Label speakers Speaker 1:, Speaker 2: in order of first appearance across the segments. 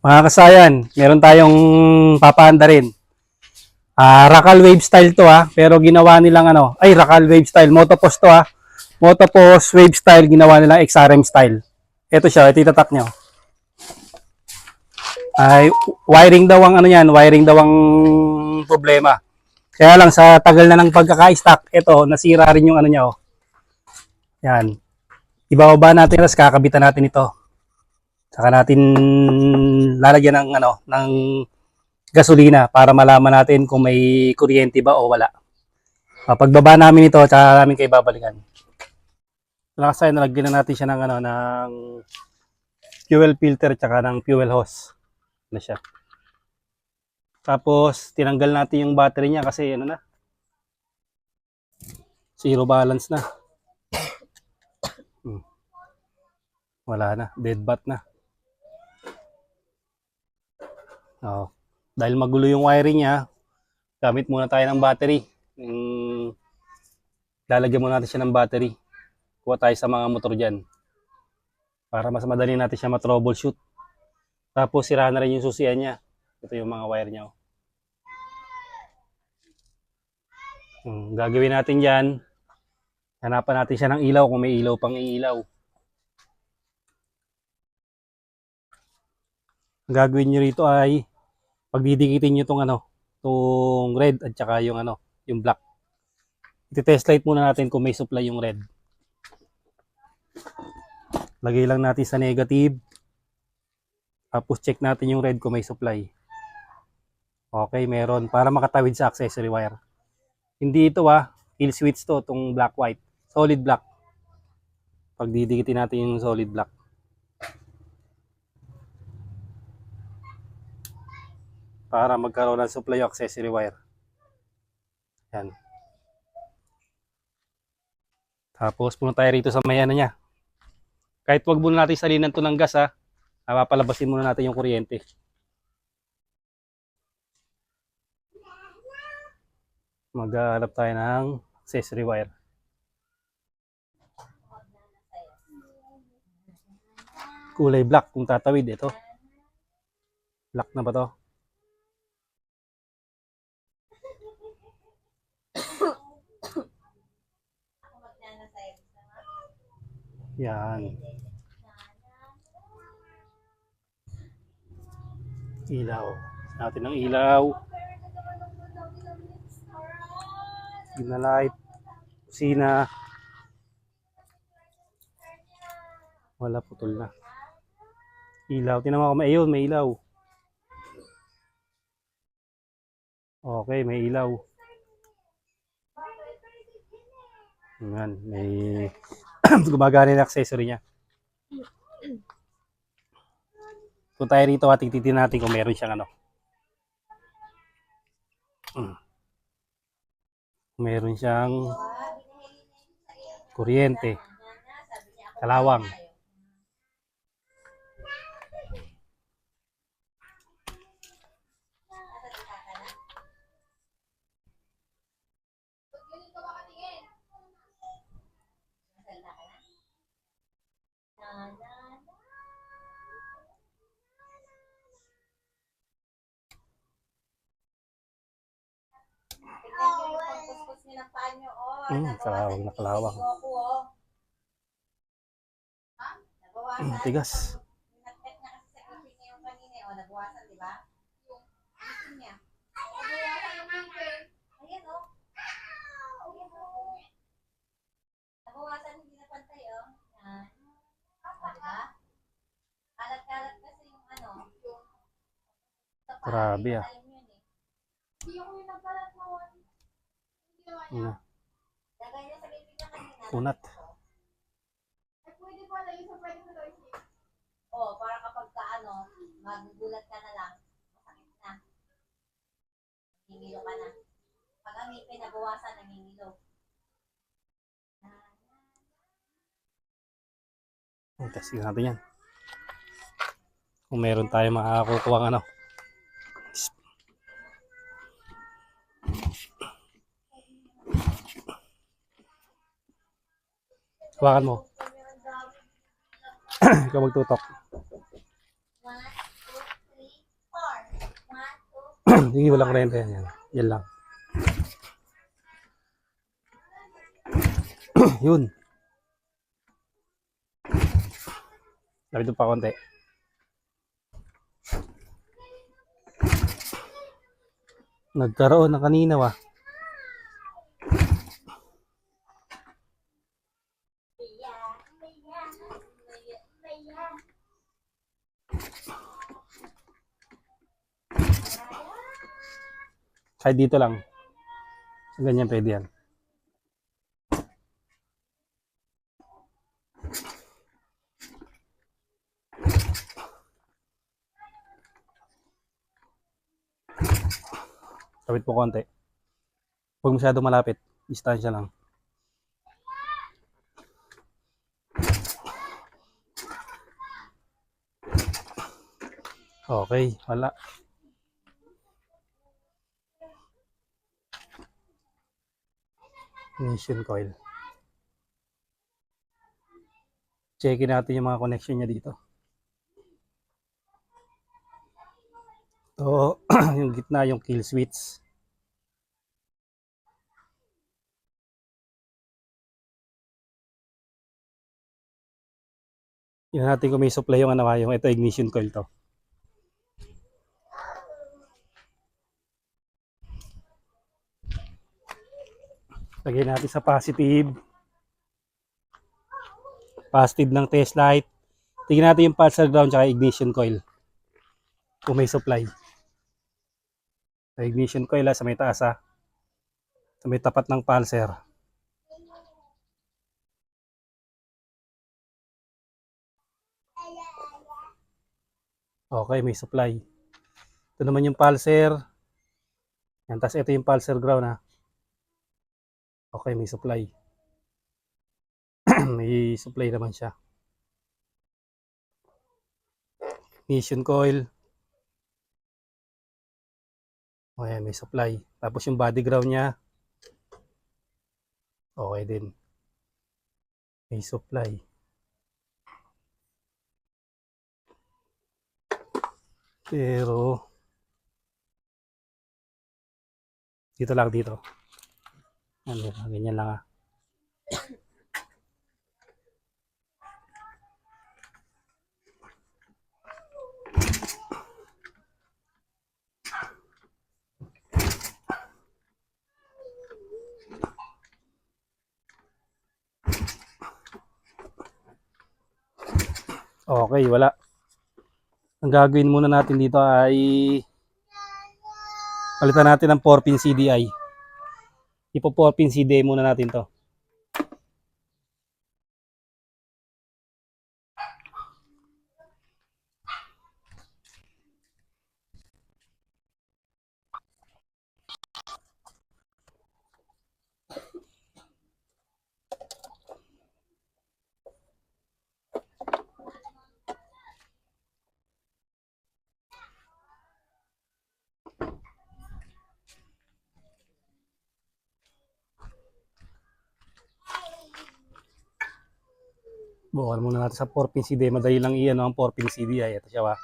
Speaker 1: Mga kasayan, meron tayong papaanda rin. Rakal Wave Style to pero ginawa nilang Rakal Wave Style, Motopos to Motopos Wave Style, ginawa nilang XRM style. Ito siya, ito itatak nyo. Ay, wiring daw ang wiring daw ang problema. Kaya lang sa tagal na ng pagkaka-stock, ito, nasira rin yung niya, Yan. Ibababa natin, tapos kakabitan natin ito. Saka natin lalagyan ng gasolina para malaman natin kung may kuryente ba o wala. Pagbaba namin ito, tsaka namin kayo babalikan. Last time, nalagyan na natin siya ng fuel filter tsaka ng fuel hose. Na siya. Tapos, tinanggal natin yung battery niya kasi zero balance na. Wala na, dead bat na. Dahil magulo yung wiring niya, gamit muna tayo ng battery. Lalagyan muna natin siya ng battery. Kuha tayo sa mga motor dyan. Para mas madali natin siya ma-troubleshoot. Tapos sira na rin yung susian niya. Ito yung mga wire niya. Gagawin natin dyan, hanapan natin siya ng ilaw kung may ilaw pang iilaw. Ang gagawin nyo rito ay pagdidikitin nyo itong red at saka yung yung black. Iti-test light muna natin kung may supply yung red. Lagay lang natin sa negative. Tapos check natin yung red kung may supply. Okay, meron. Para makatawid sa accessory wire. Hindi ito kill switch to, itong black white. Solid black. Pagdidikitin natin yung solid black. Para magkaroon ng supply yung accessory wire. Yan. Tapos punta tayo rito sa may niya. Kahit wag muna natin salinan to ng gas papalabasin muna natin yung kuryente. Maghanap tayo ng accessory wire. Kulay black kung tatawid ito. Black na ba to? Yan. Ilaw. Natin ng ilaw. Signal light. Kusina. Wala, putol na. Ilaw. Tinaman ko, may ilaw. Okay, may ilaw. Yan, may gumagana yung accessory niya. Kung tayo rito, titignan natin kung meron siyang meron siyang kuryente, kalawang. Kalawang na kalawang. Tigas. Grabe kunat.
Speaker 2: Para kapag magugulat ka na lang, masakit na. Nangingilo ka na. Pag ang ngipin nabawasan, nangingilo.
Speaker 1: Testing natin yan. Kung meron tayo makakukuha hawakan mo. Ikaw magtutok. Sige, walang kurente yan. Yan lang. Yun. Lapit pa konti. Nagkaroon na kanina wa. Kahit dito lang. Ganyan pwede yan. Kapit po konti. Huwag masyado malapit. Distansya lang. Okay, wala. Ignition coil. Checkin natin yung mga connection niya dito. So, yung gitna yung kill switch. Yun natin kung may supply yung ano, yung ito ignition coil to. Lagyan natin sa positive. Positive ng test light. Tingnan natin yung pulsar ground at ignition coil. Kung may supply. Sa ignition coil sa may taas sa may tapat ng pulsar. Okay, may supply. Ito naman yung pulsar. Yan, tapos ito yung pulsar ground ha. Okay, may supply. May supply naman siya. Ignition coil. Okay, may supply. Tapos yung body ground niya. Okay din. May supply. Pero dito lang dito. Ano, ganyan lang ah. Okay, wala. Ang gagawin muna natin dito ay palitan natin ng 4-pin CDI. Ipo 4-pin CDI muna natin to. Bukan muna natin sa 4-pin CDI. Madali lang iyan ang 4-pin CDI. Ito siya ba?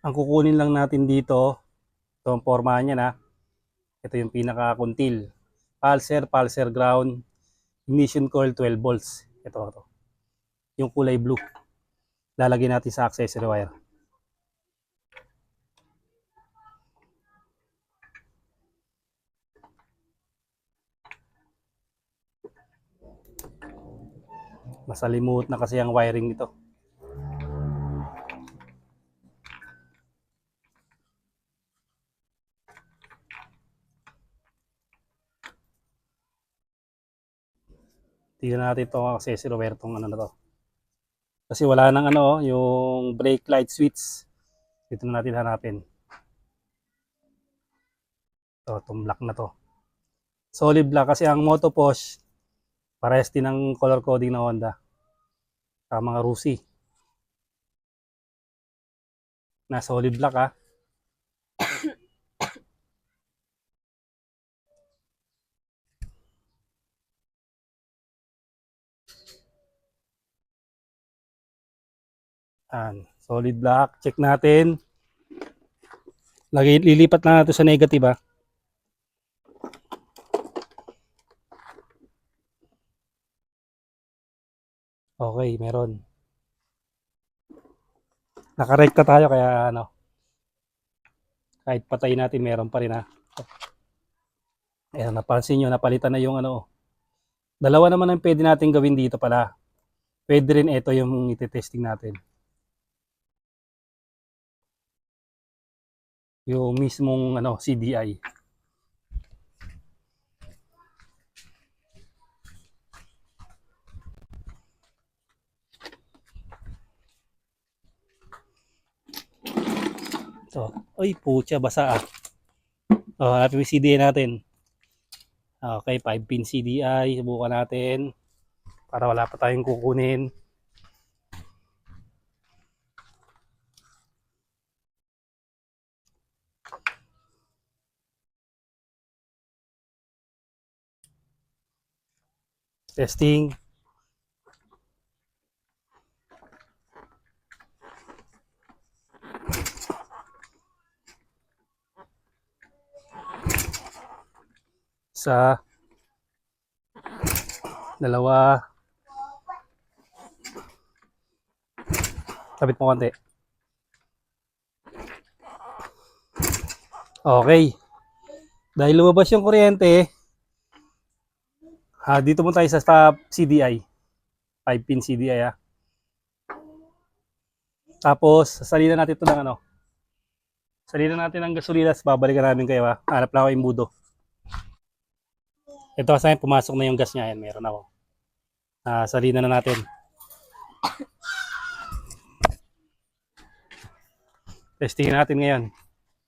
Speaker 1: Ang kukunin lang natin dito, ito ang forma niya na. Ito yung pinaka-kuntil. Pulsar ground, ignition coil 12 volts. Ito. Yung kulay blue. Lalagyan natin sa accessory wire. Masalimuot na kasi ang wiring nito. Tingnan natin itong accessory wire tong ano na to. Kasi wala nang ano, yung brake light switch. Dito na natin hanapin. Ito, itong black na to. Solid black kasi ang Moto Push, parehas din ng color coding ng Honda. Sa mga Rusi. Na solid black ha. Yan. Solid black. Check natin. Lilipat na natin sa negative ah. Okay, meron. Nakarekta tayo kaya ano, kahit patay natin meron pa rin ha. Ayan, napansin nyo, napalitan na yung ano. Dalawa naman ang pwede natin gawin dito pala. Pwede rin ito yung iti-testing natin. Yung mismong ano, CDI. So, oy, putya, basa ah. Oh, hanapin yung CDI natin. Okay, 5-pin CDI. Subukan natin. Para wala pa tayong kukunin. Testing. Isa. Dalawa. Sabit mo konti. Okay. Dahil lumabas yung kuryente, dito mo tayo sa CDI. 5-pin CDI ah. Tapos, sasalinan natin ito ng ano. Salinan natin ng gasolina, babalikan namin kayo ha. Hanap lang ako yung budo. Ito kasi pumasok na yung gas niya. Ayan, meron ako. Salinan na natin. Testingin natin ngayon.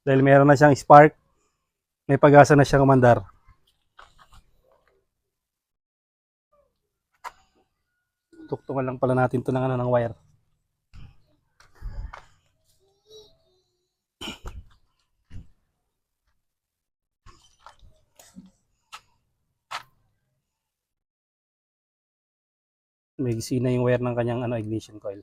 Speaker 1: Dahil meron na siyang spark, may pag-asa na siyang umandar. Tuktungan lang pala natin ito ng, ano, ng wire. May sina yung wire ng kanyang ano, ignition coil.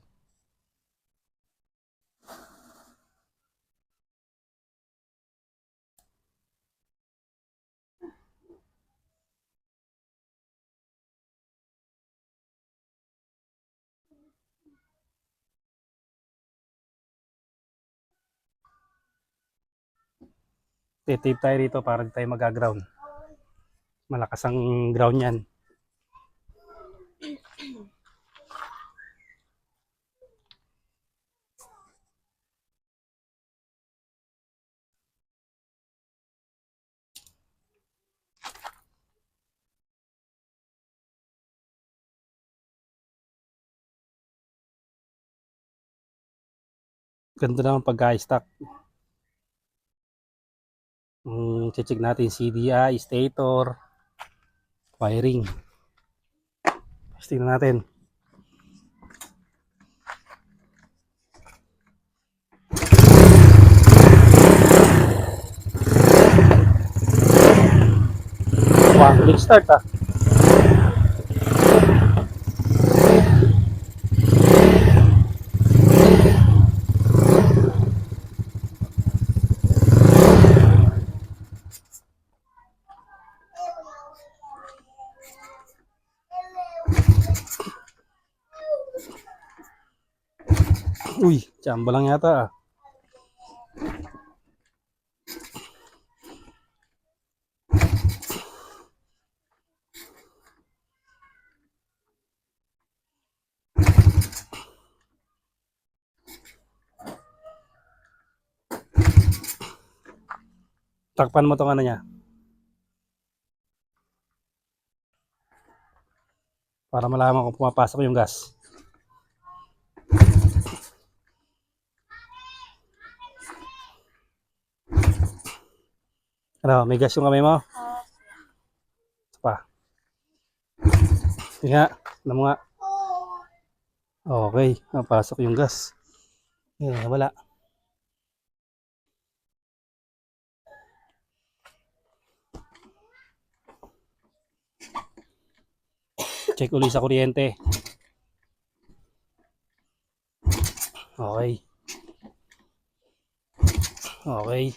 Speaker 1: Tape tayo rito para di tayo mag-ground. Malakas ang ground yan. Ganda naman pagka-stock. Check natin CDI, stator, wiring. Tingnan natin. Wow, good start ah. Uy, tsamba lang yata ah. Takpan mo tong ano niya. Para malaman kung pumapasok yung gas. Ano, may gas yung kamay mo? Ito pa. Nga, alam mo nga. Okay, napasok yung gas. Wala. Check ulit sa kuryente. Okay.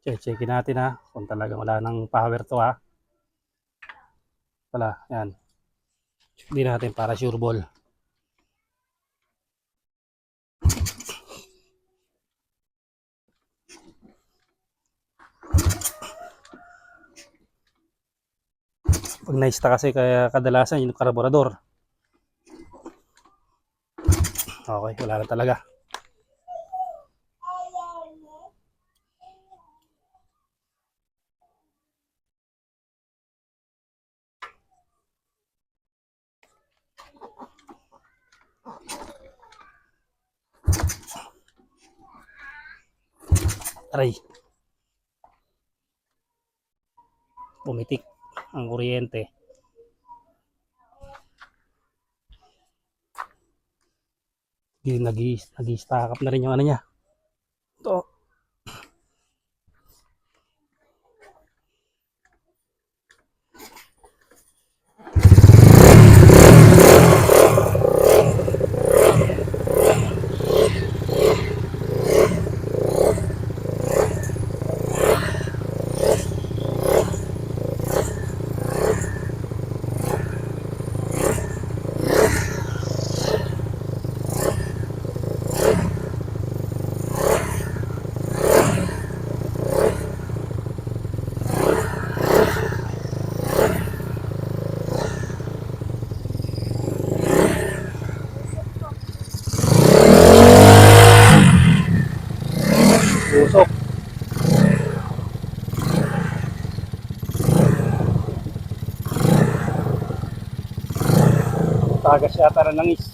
Speaker 1: Checkin natin ha, kung talagang wala nang power to ha. Wala, yan. Hindi natin para sure ball. Pag na-ista kasi kaya kadalasan yung karburador. Okay, wala na talaga. Aray. Pumitik ang kuryente. Nag-i-stack up na rin yung ano niya. Ito. Usok. Tagas yata ng langis.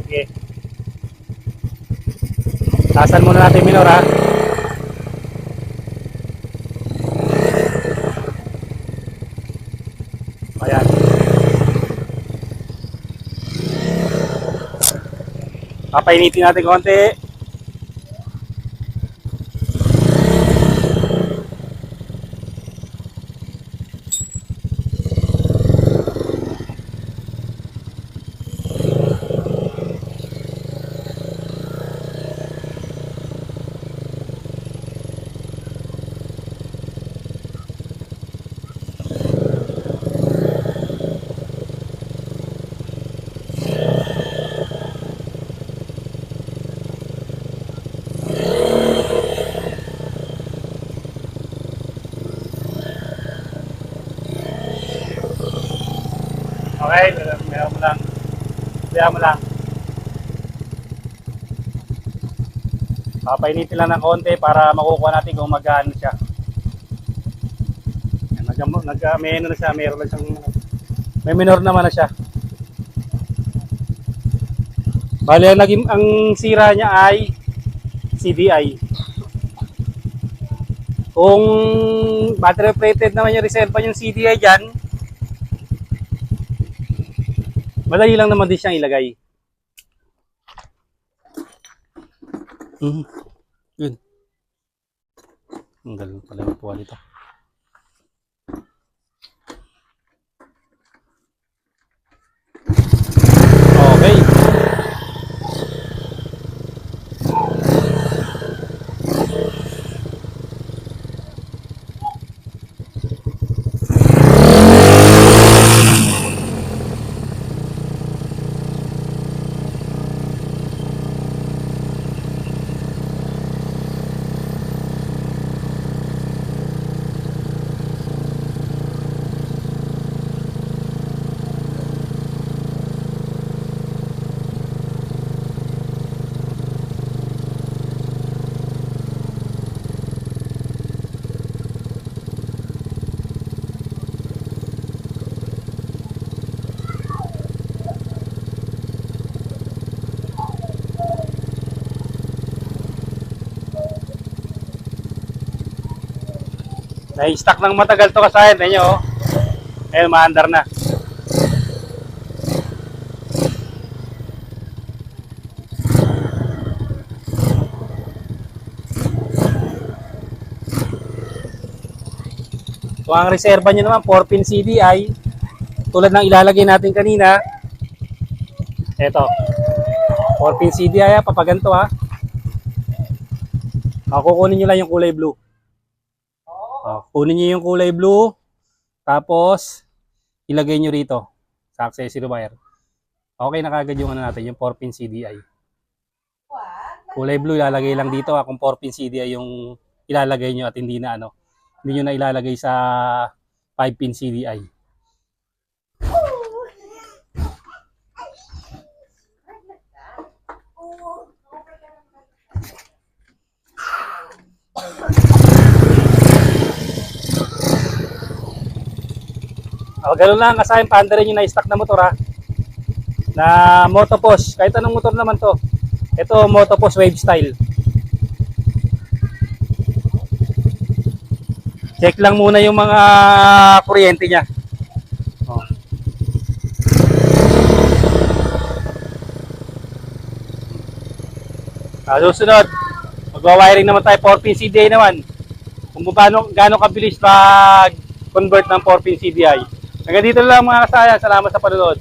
Speaker 1: Sige. Tasan muna natin minor ha. Ayan. Papainitin natin konti. Okay, meron mo lang. Kaya mo lang. Papainitin lang ng konti para makukuha natin kung magkano siya. May ano na siya, meron na siyang, may minor naman na siya. Bali, ang sira niya ay CDI. Kung battery operated naman yung reserva yung CDI dyan, madali lang naman din siyang ilagay. Yun. Ang galing pala yung puwa dito. Okay. Na-stock ng matagal to kasayan. Tignan nyo, oh. Ayun, maandar na. So, ang reserva nyo naman, 4-pin CDI. Tulad ng ilalagay natin kanina. Ito. 4-pin CDI, papaganto ha. Kukunin nyo lang yung kulay blue. Kunin nyo yung kulay blue. Tapos, ilagay nyo rito sa accessory wire. Okay na kagad yung ano natin, yung 4-pin CDI. Kulay blue, ilalagay lang dito kung 4-pin CDI yung ilalagay nyo at hindi na ano. Hindi nyo na ilalagay sa 5-pin CDI. Ganun lang, kasahin, paanda rin yung na-stock na motor ha. Na Motopos, kahit anong motor naman to. Ito, Motopos Wave Style. Check lang muna yung mga kuryente niya. Susunod, magwa-wiring naman tayo, 4-pin CDI naman. Kung gaano kabilis mag-convert ng 4-pin CDI. Hanggang dito lang mga kasayan, salamat sa panonood.